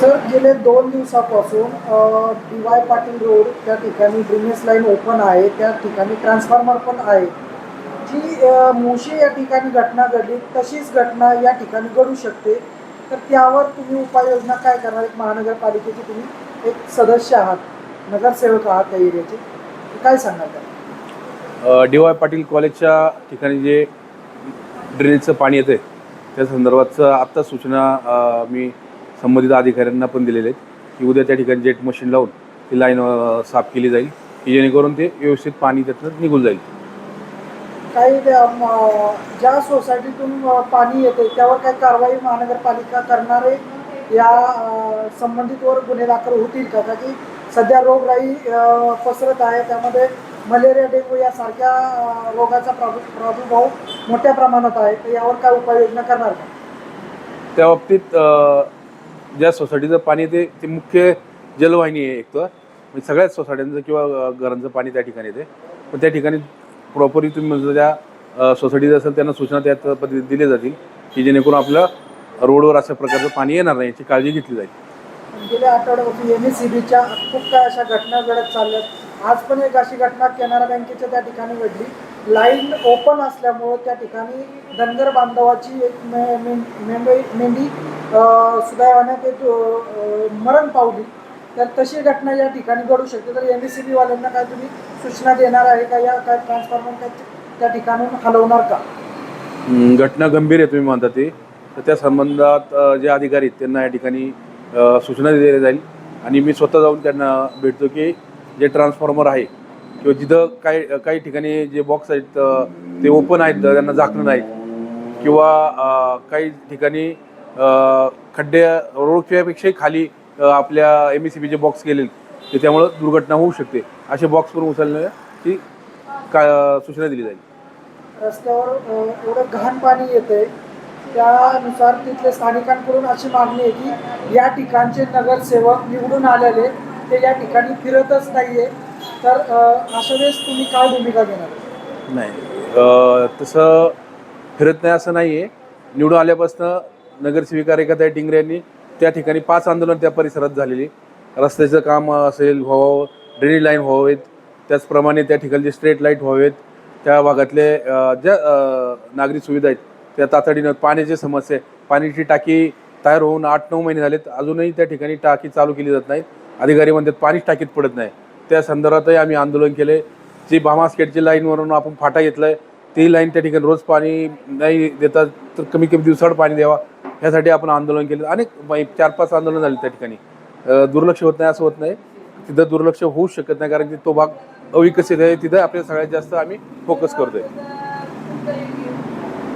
Sir गेले 2 दिवसापासून DY Patil road त्या ठिकाणी ड्रेनेज लाईन ओपन आहे, त्या ठिकाणी ट्रान्सफॉर्मर पण आहे. जी मोशी या ठिकाणी घटना घडली तशीच घटना या ठिकाणी घडू शकते. तर त्यावर तुम्ही उपाययोजना काय करणार? एक महानगरपालिकेचे तुम्ही एक सदस्य आहात, नगरसेवक आहात त्या एरियाचे, काय सांगाल त्याला? डी.वाय पाटील कॉलेजच्या ठिकाणी जे ड्रेनेजचं पाणी येतं आहे त्या संदर्भातचं आत्ता सूचना मी संबंधित अधिकाऱ्यांना पण दिलेल्या आहेत की उद्या त्या ठिकाणी जेट मशीन लावून ती लाईन साफ केली जाईल की जेणेकरून ते व्यवस्थित पाणी त्यातनं निघून जाईल. काही ज्या सोसायटीतून पाणी येते त्यावर काही कारवाई महानगरपालिका करणार आहे? या संबंधितवर गुन्हे दाखल होतील का? का की सध्या रोगराई पसरत आहे, त्यामध्ये मलेरिया, डेंग्यू यासारख्या रोगाचा प्रादुर्भाव मोठ्या प्रमाणात आहे, तर यावर काय उपाययोजना करणार का? त्या बाबतीत ज्या सोसायटीचं पाणी येते ते मुख्य जलवाहिनी आहे एक तर म्हणजे सगळ्याच सोसायट्यांचं किंवा घरांचं पाणी त्या ठिकाणी येते. पण त्या ठिकाणी प्रॉपरली तुम्ही म्हणजे ज्या सोसायटीचं असेल त्यांना सूचना त्या पद्धतीने दिल्या जातील की जेणेकरून आपल्या रोडवर अशा प्रकारचं पाणी येणार नाही याची काळजी घेतली जाईल. गेल्या आठवड्यापासून MSCBच्या खूप काय अशा घटना घडत चालल्यात. आज पण एक अशी घटना कॅनरा बँकेच्या त्या ठिकाणी घडली. लाईन ओपन असल्यामुळं त्या ठिकाणी धनगर बांधवाची एक मेंढी सुदैवाने ते मरण पावली. तर तशी घटना या ठिकाणी घडू शकते. तर MSCB वाल्यांना काय तुम्ही सूचना देणार आहे का? या काय ट्रान्सफॉर्मर काय त्या ठिकाणून हलवणार का? घटना गंभीर आहे तुम्ही म्हणता ते, तर त्या संबंधात जे अधिकारी आहेत त्यांना या ठिकाणी सूचना दिल्या जाईल आणि मी स्वतः जाऊन त्यांना भेटतो की जे ट्रान्सफॉर्मर आहे किंवा जिथं काही ठिकाणी जे बॉक्स आहेत ते ओपन आहेत, त्यांना झाकणं नाहीत किंवा काही ठिकाणी खड्डे रोडच्यापेक्षाही खाली आपल्या MSCBचे बॉक्स गेले तर त्यामुळं दुर्घटना होऊ शकते. असे बॉक्स पण उचलण्याची सूचना दिली जाईल. रस्त्यावर एवढं घाण पाणी येतंय, त्यानुसार तिथल्या स्थानिकांकडून अशी मागणी आहे की या ठिकाणचे नगरसेवक निवडून आलेले ते या ठिकाणी फिरतच नाहीये. तर अशा वेळेस तुम्ही काय भूमिका घेणार? नाही, तसं फिरत नाही असं नाही आहे. निवडून आल्यापासून नगरसेविका रेखाताई टिंगरे यांनी त्या ठिकाणी 5 आंदोलन त्या परिसरात झालेली. रस्त्याचं काम असेल व्हावं, ड्रेनेज लाईन व्हावेत, त्याचप्रमाणे त्या ठिकाणी स्ट्रीट लाईट व्हावेत, त्या भागातले ज्या नागरी सुविधा आहेत त्या तातडीनं, पाण्याची समस्या आहे, पाण्याची टाकी तयार होऊन 8-9 महिने झालेत, अजूनही त्या ठिकाणी टाकी चालू केली जात नाही. अधिकारी म्हणतात पाणीच टाकीत पडत नाही. त्या संदर्भातही आम्ही आंदोलन केले. जी भामास्केटची लाईनवरून आपण फाटा घेतला आहे ती लाईन त्या ठिकाणी रोज पाणी नाही देतात तर कमी कमी दिवसाआड पाणी द्यावा ह्यासाठी आपण आंदोलन केलं. अनेक 4-5 आंदोलन झाली त्या ठिकाणी. दुर्लक्ष होत नाही असं होत नाही, तिथं दुर्लक्ष होऊ शकत नाही कारण की तो भाग अविकसित आहे, तिथं आपल्याला सगळ्यात जास्त आम्ही फोकस करतोय.